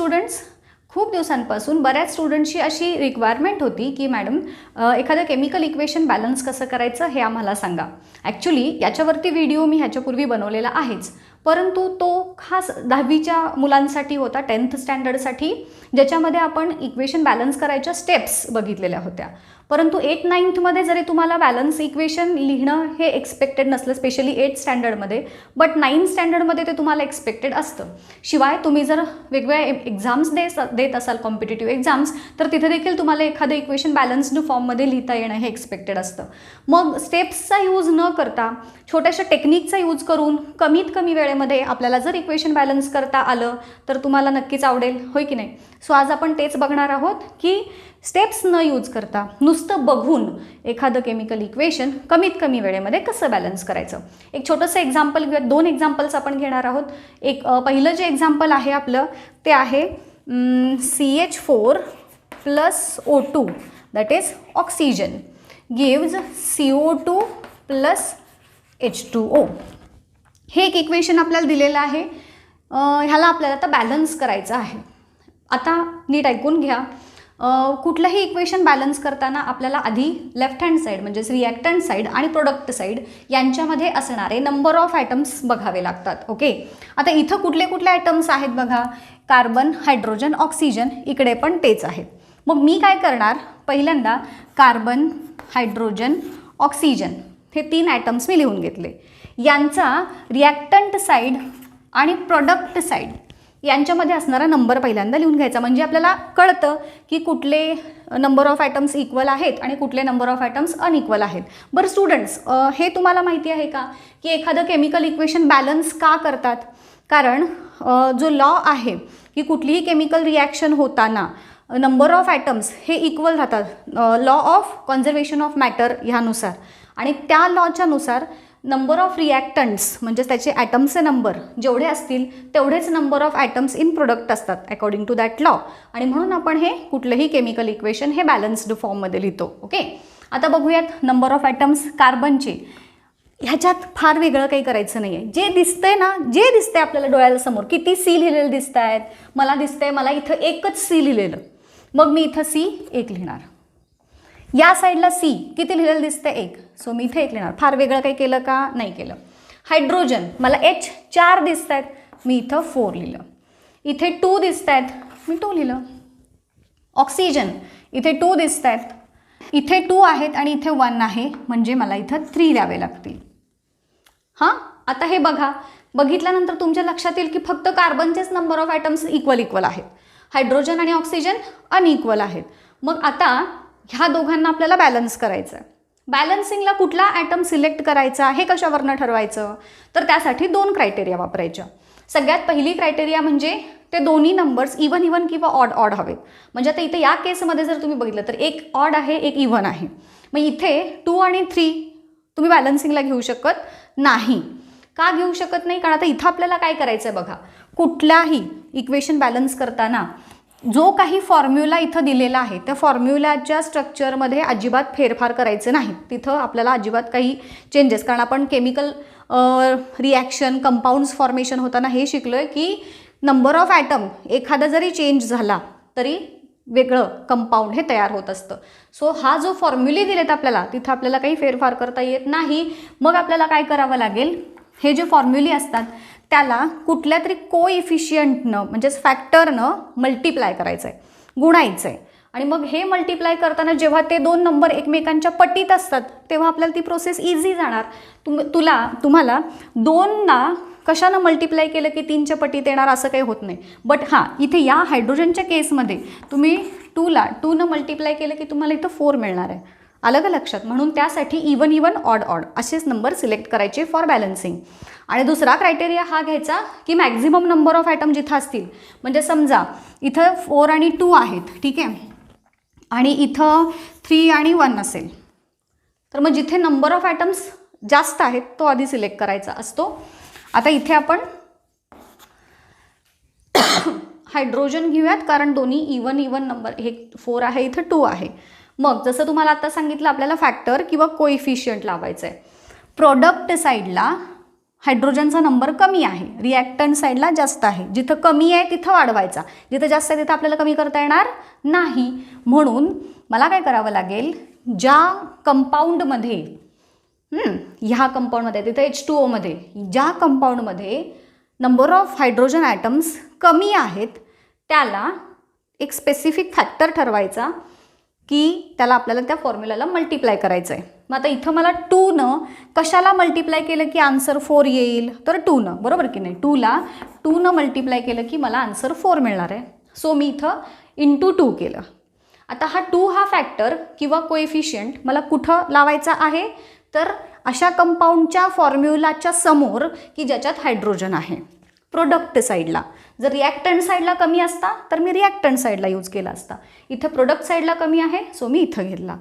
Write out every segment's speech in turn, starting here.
Students, खूप दिवसांपासून बऱ्याच स्टुडंट्सची अशी रिक्वायरमेंट होती की मॅडम एखादं केमिकल इक्वेशन बॅलन्स कसं करायचं हे आम्हाला सांगा. ॲक्च्युली याच्यावरती व्हिडिओ मी ह्याच्यापूर्वी बनवलेला आहेच, परंतु तो खास 10वीच्या मुलांसाठी होता, 10th स्टँडर्डसाठी, ज्याच्यामध्ये आपण इक्वेशन बॅलन्स करायच्या स्टेप्स बघितलेल्या होत्या. परंतु 8th 9thमध्ये जरी तुम्हाला बॅलन्स इक्वेशन लिहिणं हे एक्सपेक्टेड नसलं, स्पेशली 8th स्टँडर्डमध्ये, बट 9th स्टँडर्डमध्ये ते तुम्हाला एक्सपेक्टेड असतं. शिवाय तुम्ही जर वेगवेगळ्या एक्झाम्स देत असाल, कॉम्पिटेटिव्ह एक्झाम्स, तर तिथे देखील तुम्हाला एखादं इक्वेशन बॅलन्स्ड फॉर्ममध्ये लिहिता येणं हे एक्सपेक्टेड असतं. मग स्टेप्सचा यूज न करता छोट्याशा टेक्निकचा यूज करून कमीत कमी वेळेमध्ये आपल्याला जर इक्वेशन बॅलन्स करता आलं तर तुम्हाला नक्कीच आवडेल, होय की नाही. सो आज आपण तेच बघणार आहोत की स्टेप्स न यूज करता नुसतं बघून एखादं केमिकल इक्वेशन कमीत कमी वेळेमध्ये कसं बॅलन्स करायचं. एक छोटंसं एक्झाम्पल घेऊया, 2 एक्झाम्पल्स आपण घेणार आहोत. एक पहिलं जे एक्झाम्पल आहे आपलं ते आहे CH4 + O2 that is oxygen gives CO2 + H2O. हे एक इक्वेशन आपल्याला दिलेलं आहे. ह्याला आपल्याला आता बॅलन्स करायचं आहे. आता नीट ऐकून घ्या. कुठलंही इक्वेशन बॅलन्स करताना आपल्याला आधी लेफ्ट हँड साईड म्हणजेच रिॲक्टंट साईड आणि प्रोडक्ट साईड यांच्यामध्ये असणारे नंबर ऑफ ॲटम्स बघावे लागतात. ओके, आता इथं कुठले कुठले ॲटम्स आहेत बघा, कार्बन, हायड्रोजन, ऑक्सिजन, इकडे पण तेच आहेत. मग मी काय करणार, पहिल्यांदा कार्बन, हायड्रोजन, ऑक्सिजन हे 3 ॲटम्स मी लिहून घेतले. यांचा रिॲक्टंट साईड आणि प्रोडक्ट साईड यांच्यामध्ये असणारा नंबर पहिल्यांदा लिहून घ्यायचा, म्हणजे आपल्याला कळतं की कुठले नंबर ऑफ ॲटम्स इक्वल आहेत आणि कुठले नंबर ऑफ ॲटम्स अनइक्वल आहेत. बरं स्टुडंट्स, हे तुम्हाला माहिती आहे का की एखादं केमिकल इक्वेशन बॅलन्स का करतात? कारण जो लॉ आहे की कुठलीही केमिकल रिॲक्शन होताना नंबर ऑफ ॲटम्स हे इक्वल राहतात, law of conservation of matter ह्यानुसार, आणि त्या लॉच्या नुसार नंबर ऑफ रिॲक्टंट्स म्हणजे त्याचे ॲटम्सचे नंबर जेवढे असतील तेवढेच number of atoms in product असतात अकॉर्डिंग टू दॅट लॉ, आणि म्हणून आपण हे कुठलंही केमिकल इक्वेशन हे बॅलन्स्ड फॉर्ममध्ये लिहितो. ओके, आता बघूयात नंबर ऑफ ॲटम्स कार्बनचे. ह्याच्यात फार वेगळं काही करायचं नाही आहे. जे दिसतंय ना, जे दिसतंय आपल्याला डोळ्याला समोर, किती C लिहिलेलं दिसत आहेत, मला दिसतंय मला इथं एकच C लिहिलेलं, मग मी इथं C1 लिहिणार. या साईडला C किती लिहिलेलं दिसतंय 1, सो मी इथे 1 लिहिणार. फार वेगळं काही केलं का? नाही केलं. हायड्रोजन मला H4 दिसत आहेत, मी इथं 4 लिहिलं. इथे 2 दिसत आहेत, मी 2 लिहिलं. ऑक्सिजन इथे 2 दिसत आहेत, इथे 2 आहेत आणि इथे 1 आहे, म्हणजे मला इथं 3 द्यावे लागतील. हां, आता हे बघा, बघितल्यानंतर तुमच्या लक्षात येईल की फक्त कार्बनचेच नंबर ऑफ ॲटम्स इक्वल आहेत, हायड्रोजन आणि ऑक्सिजन अनइक्वल आहेत. मग आता ह्या दोघांना आपल्याला बॅलन्स करायचं आहे. बॅलन्सिंगला कुठला ॲटम सिलेक्ट करायचा हे कशावरनं ठरवायचं? तर त्यासाठी 2 क्रायटेरिया वापरायच्या. सगळ्यात पहिली क्रायटेरिया म्हणजे ते दोन्ही नंबर्स इवन किंवा ऑड हवेत. म्हणजे आता इथे या केसमध्ये जर तुम्ही बघितलं तर एक ऑड आहे, एक इव्हन आहे. मग इथे 2 आणि 3 तुम्ही बॅलन्सिंगला घेऊ शकत नाही. का घेऊ शकत नाही? कारण आता इथं आपल्याला काय करायचं आहे बघा, कुठल्याही इक्वेशन बॅलन्स करताना जो काही फॉर्म्युला इथं दिलेला आहे त्या फॉर्म्युलाच्या स्ट्रक्चरमध्ये अजिबात फेरफार करायचे नाही. तिथं आपल्याला अजिबात काही चेंजेस, कारण आपण केमिकल रिॲक्शन कंपाऊंड्स फॉर्मेशन होताना हे शिकलो आहे की नंबर ऑफ ॲटम एखादा जरी चेंज झाला तरी वेगळं कंपाऊंड हे तयार होत असतं. सो हा जो फॉर्म्युले दिलेत आपल्याला तिथं आपल्याला काही फेरफार करता येत नाही. मग आपल्याला काय करावं लागेल, हे जे फॉर्म्युले असतात त्याला कुठल्या तरी कोइफिशियंटनं म्हणजेच फॅक्टरनं मल्टिप्लाय करायचं आहे, गुणायचं आहे. आणि मग हे मल्टिप्लाय करताना जेव्हा ते 2 नंबर एकमेकांच्या पटीत असतात तेव्हा आपल्याला ती प्रोसेस इझी जाणार. तुम्हाला 2 कशानं मल्टिप्लाय केलं की 3च्या पटीत येणार असं काही होत नाही. बट हां, इथे या हायड्रोजनच्या केसमध्ये तुम्ही 2नं मल्टिप्लाय केलं की तुम्हाला इथं 4 मिळणार आहे. आलं का लक्षात? म्हणून त्यासाठी इवन ऑड असेच नंबर सिलेक्ट करायचे फॉर बॅलन्सिंग. आणि दुसरा क्रायटेरिया हा घ्यायचा की मॅक्झिमम नंबर ऑफ ॲटम जिथं असतील, म्हणजे समजा इथं 4 आणि 2 आहेत, ठीक आहे, आणि इथं 3 आणि 1 असेल, तर मग जिथे नंबर ऑफ ॲटम्स जास्त आहेत तो आधी सिलेक्ट करायचा असतो. आता इथे आपण हायड्रोजन घेऊयात, कारण दोन्ही इवन नंबर, हे 4 आहे इथं 2 आहे. मग जसं तुम्हाला आता सांगितलं आपल्याला फॅक्टर किंवा कोइफिशियंट लावायचं आहे. प्रोडक्ट साईडला हायड्रोजनचा नंबर कमी आहे, रिॲक्टंट साईडला जास्त आहे. जिथं कमी आहे तिथं वाढवायचा, जिथं जास्त आहे तिथं आपल्याला कमी करता येणार नाही. म्हणून मला काय करावं लागेल, ज्या कंपाऊंडमध्ये ह्या कंपाऊंडमध्ये तिथं H2O मध्ये ज्या कंपाऊंडमध्ये नंबर ऑफ हायड्रोजन ॲटम्स कमी आहेत त्याला एक स्पेसिफिक फॅक्टर ठरवायचा की त्याला आपल्याला त्या फॉर्म्युलाला मल्टिप्लाय करायचं आहे. मग आता इथं मला 2 कशाला मल्टिप्लाय केलं की आन्सर 4 येईल, तर 2 बरोबर की नाही. 2 मल्टिप्लाय केलं की मला आन्सर 4 मिळणार आहे. सो मी इथं इंटू 2 केलं. आता हा 2 हा फॅक्टर किंवा कोएफिशियंट मला कुठं लावायचा आहे, तर अशा कंपाऊंडच्या फॉर्म्युलाच्या समोर की ज्याच्यात हायड्रोजन आहे, प्रोडक्ट साईडला. जर रिॲक्टंट साईडला कमी असता तर मी रिॲक्टंट साईडला यूज केला असता. इथं प्रोडक्ट साईडला कमी आहे सो मी इथं घेतला.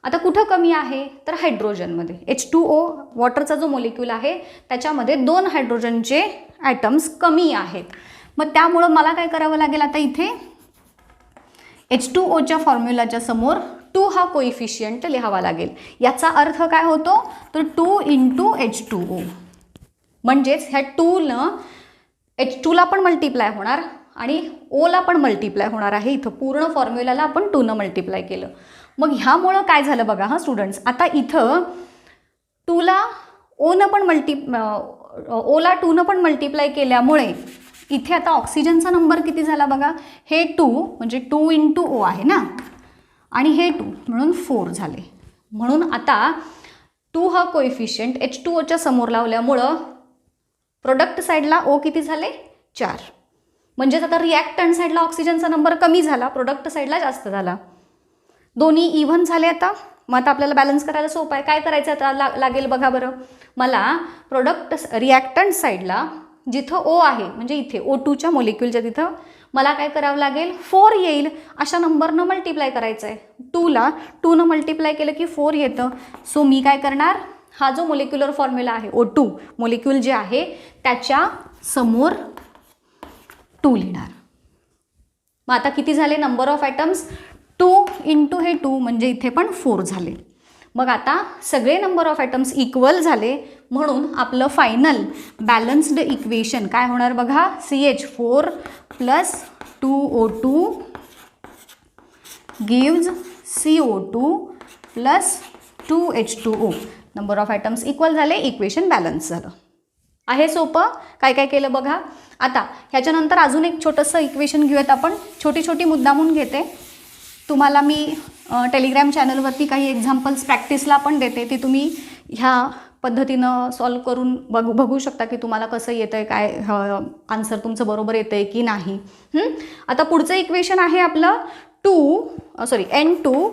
आता कुठं कमी आहे, तर हायड्रोजनमध्ये. H2O वॉटरचा जो मॉलिक्यूल आहे त्याच्यामध्ये 2 हायड्रोजनचे ॲटम्स कमी आहेत. मग त्यामुळं मला काय करावं लागेल, आता इथे H2Oच्या फॉर्म्युलाच्या समोर 2 हा कोइफिशियंट लिहावा लागेल. याचा अर्थ काय होतो, तर 2 इंटू H2O. म्हणजेच ह्या 2नं H2ला पण मल्टिप्लाय होणार आणि ओला पण मल्टिप्लाय होणार आहे. इथं पूर्ण फॉर्म्युलाला आपण 2नं मल्टिप्लाय केलं. मग ह्यामुळं काय झालं बघा हा स्टुडंट्स, आता इथं 2ला ओला 2नं पण मल्टिप्लाय केल्यामुळे इथे आता ऑक्सिजनचा नंबर किती झाला बघा. हे 2 म्हणजे 2 इंटू O आहे ना, आणि हे 2 म्हणून 4 झाले. म्हणून आता 2 हा कोएफिशियंट H2Oच्या समोर लावल्यामुळं प्रोडक्ट साईडला O किती झाले, 4. म्हणजेच आता रिॲक्टंट साईडला ऑक्सिजनचा नंबर कमी झाला, प्रोडक्ट साईडला जास्त झाला. दोन्ही इव्हन झाले. आता मग आता आपल्याला बॅलन्स करायला सोपं आहे. काय करायचं आता लागेल बघा बरं, मला रिॲक्टंट साईडला जिथं O आहे म्हणजे इथे O2च्या मॉलिक्यूलच्या तिथं मला काय करावं लागेल, 4 येईल अशा नंबरनं मल्टिप्लाय करायचं आहे. 2नं मल्टिप्लाय केलं की 4 येतं. सो मी काय करणार, हा जो मॉलिक्युलर फॉर्म्युला आहे O2 मॉलिक्यूल जे आहे त्याच्या समोर 2 लिहिणार. मग आता किती झाले नंबर ऑफ ॲटम्स, 2 इंटू हे 2 म्हणजे इथे पण 4 झाले. मग आता सगळे नंबर ऑफ ॲटम्स इक्वल झाले. म्हणून आपलं फायनल बॅलन्स्ड इक्वेशन काय होणार बघा, CH4 + 2O2 gives CO2 + 2H2O. Number of atoms equal झाले, इक्वेशन बॅलन्स झालं. आहे सोपं. काय काय केलं बघा. आता ह्याच्यानंतर अजून एक छोटंसं इक्वेशन घेऊयात आपण. छोटी छोटी मुद्दामून घेते. तुम्हाला मी टेलिग्राम चॅनलवरती काही एक्झाम्पल्स प्रॅक्टिसला पण देते, ती तुम्ही ह्या पद्धतीनं सॉल्व करून बघू शकता की तुम्हाला कसं येतं आहे, काय आन्सर तुमचं बरोबर येतं आहे की नाही. आता पुढचं इक्वेशन आहे आपलं N2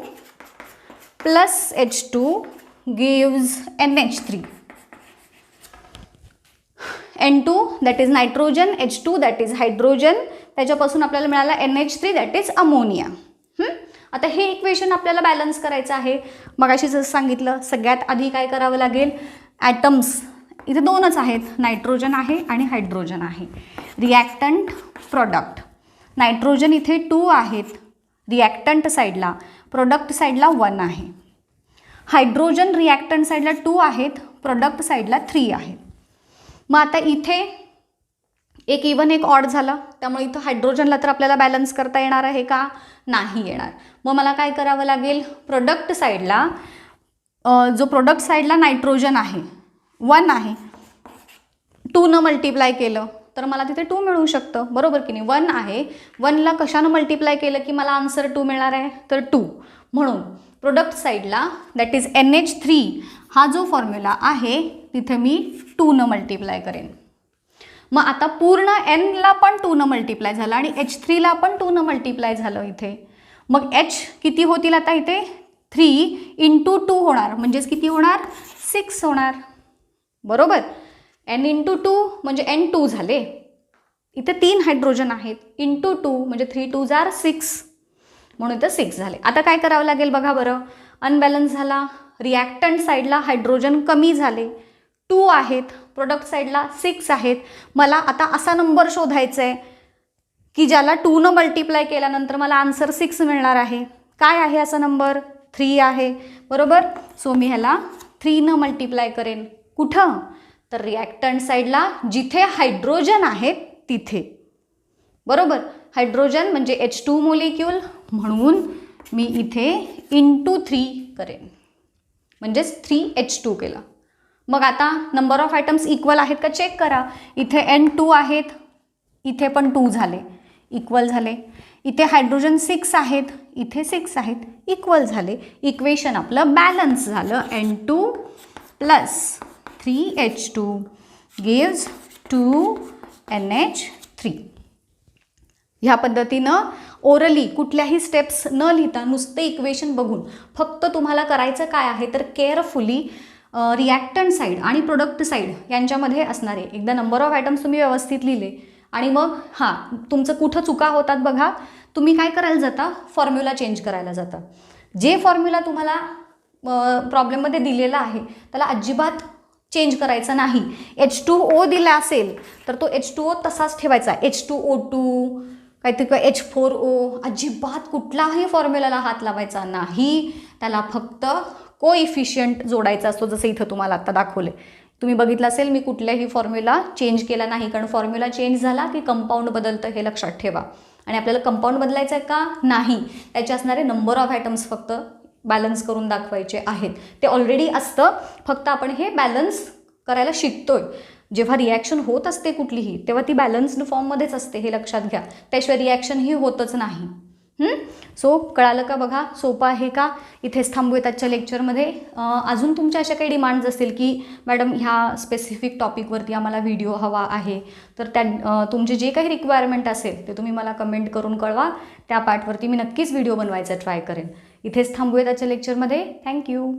+ H2 gives NH3. N2 that is nitrogen, H2 that is hydrogen, त्याच्यापासून आपल्याला मिळाला NH3 दॅट इज अमोनिया. आता हे इक्वेशन आपल्याला बॅलन्स करायचं आहे. मगाशी जसं सांगितलं, सगळ्यात आधी काय करावं लागेल, ॲटम्स इथे 2च आहेत, नायट्रोजन आहे आणि हायड्रोजन आहे. रिॲक्टंट प्रोडक्ट, नायट्रोजन इथे 2 आहेत रिॲक्टंट साईडला, प्रोडक्ट साईडला 1 आहे. हायड्रोजन रिॲक्टंट साईडला 2 आहेत, प्रोडक्ट साईडला 3 आहेत. मग आता इथे एक इवन एक ऑड झाला, त्यामुळे इथं हायड्रोजनला तर आपल्याला बॅलन्स करता येणार आहे का, नाही येणार. मग मला काय करावं लागेल, प्रोडक्ट साईडला जो प्रोडक्ट साईडला नायट्रोजन आहे 1 आहे, 2नं मल्टिप्लाय केलं तर मला तिथे 2 मिळू शकतं, बरोबर की नाही. 1 आहे, 1ला कशानं मल्टिप्लाय केलं की मला आन्सर 2 मिळणार आहे, तर 2. म्हणून प्रोडक्ट साईडला दॅट इज NH3 हा जो फॉर्म्युला आहे तिथे मी 2नं मल्टिप्लाय करेन. मग आता पूर्ण Nला पण 2नं मल्टिप्लाय झालं आणि H3ला पण 2नं मल्टिप्लाय झालं इथे. मग H किती होतील आता इथे, 3 इंटू 2 होणार, म्हणजेच किती होणार, 6 होणार, बरोबर. N इंटू 2 म्हणजे N2 झाले. इथे 3 हायड्रोजन आहेत, इंटू 2 म्हणजे 3 2 जार 6, म्हणून इथं 6 झाले. आता काय करावं लागेल बघा बरं, अनबॅलन्स झाला. रिॲक्टंट साईडला हायड्रोजन कमी झाले, 2 आहेत, प्रोडक्ट साईडला 6 आहेत. मला आता असा नंबर शोधायचा आहे की ज्याला 2नं मल्टिप्लाय केल्यानंतर मला आन्सर 6 मिळणार आहे. काय आहे असा नंबर, 3 आहे, बरोबर. सो मी ह्याला 3नं मल्टिप्लाय करेन. कुठं, तर रिॲक्टंट साईडला जिथे हायड्रोजन आहेत तिथे, बरोबर. हायड्रोजन म्हणजे H2 मोलिक्यूल, म्हणून मी इथे इंटू 3 करेन, म्हणजेच 3H2 केलं. मग आता नंबर ऑफ आयटम्स इक्वल आहेत का चेक करा. इथे N2 आहेत, इथे पण 2 झाले, इक्वल झाले. इथे हायड्रोजन 6 आहेत, इथे 6 आहेत, इक्वल झाले. इक्वेशन आपलं बॅलन्स झालं. N2 plus 3H2 gives 2NH3. ह्या पद्धतीनं ओरली कुठल्याही स्टेप्स न लिहिता नुसते इक्वेशन बघून फक्त तुम्हाला करायचं काय आहे तर केअरफुली रिॲक्टंट साईड आणि प्रोडक्ट साईड यांच्यामध्ये असणारे एकदा नंबर ऑफ आयटम्स तुम्ही व्यवस्थित लिहिले आणि मग तुमचं कुठं चुका होतात बघा, तुम्ही काय करायला जाता, फॉर्म्युला चेंज करायला जाता. जे फॉर्म्युला तुम्हाला प्रॉब्लेममध्ये दिलेला आहे त्याला अजिबात चेंज करायचा नाही. H2O दिला असेल तर तो H2O तसाच ठेवायचा. H2O2 काहीतरी H4O, अजिबात कुठलाही फॉर्म्युलाला हात लावायचा नाही. त्याला फक्त कोइफिशियंट जोडायचा असतो, जसं इथं तुम्हाला आत्ता दाखवले. तुम्ही बघितलं असेल मी कुठल्याही फॉर्म्युला चेंज केला नाही, कारण फॉर्म्युला चेंज झाला की कंपाऊंड बदलतं हे लक्षात ठेवा. आणि आपल्याला कंपाऊंड बदलायचं आहे का नाही, त्याचे असणारे नंबर ऑफ आयटम्स फक्त बॅलन्स करून दाखवायचे आहेत. ते ऑलरेडी असतं, फक्त आपण हे बॅलन्स करायला शिकतोय. जेव्हा रिॲक्शन होत असते कुठलीही तेव्हा ती बॅलन्स्ड फॉर्ममध्येच असते, हे लक्षात घ्या. त्याशिवाय रिॲक्शन ही होतच नाही. सो कळालं का बघा, सोपं आहे का. इथेच थांबूयात आजच्या लेक्चरमध्ये. अजून तुमच्या अशा काही डिमांड्स असतील की मॅडम ह्या स्पेसिफिक टॉपिकवरती आम्हाला व्हिडिओ हवा आहे, तर त्या तुमचे जे काही रिक्वायरमेंट असेल ते तुम्ही मला कमेंट करून कळवा. त्या पार्टवरती मी नक्कीच व्हिडिओ बनवायचा ट्राय करेन. इथेच थांबूयात आजच्या लेक्चरमध्ये. थँक्यू.